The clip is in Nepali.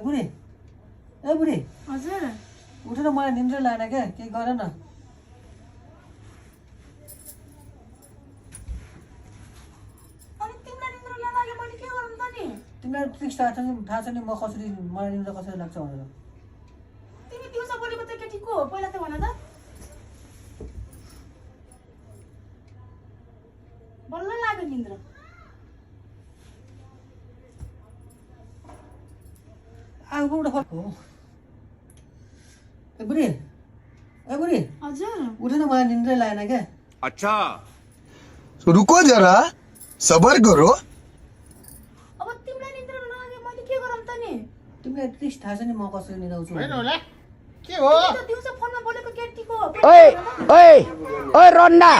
बुढी ए बुढी हजुर उठेर मलाई निन्द्रै लागेन क्या केही गर न अनि तिमीलाई निन्द्रा नलागे मैले के गरौँ त नि तिमीलाई ट्रिक्स थाहा छ नि म कसरी मलाई निन्द्रा कसरी लाग्छ भनेर तिमी दिउँसो बोलेको त केटी को हो पहिला त भन त बल्ल लाग्यो निन्द्रा आगोबाट फर्को ए बुढी हजुर उठेर मलाई निन्द्रै लागेन क्या अच्छा रुको जरा सबर करो अब तिमीलाई निन्द्रा नलागे मैले के गरौँ त नि तिमीलाई ट्रिक्स थाहा छ नि म कसरी निदाउँछु के हो दिउँसो फोनमा बोलेको केटी को हो ओए रोन्डा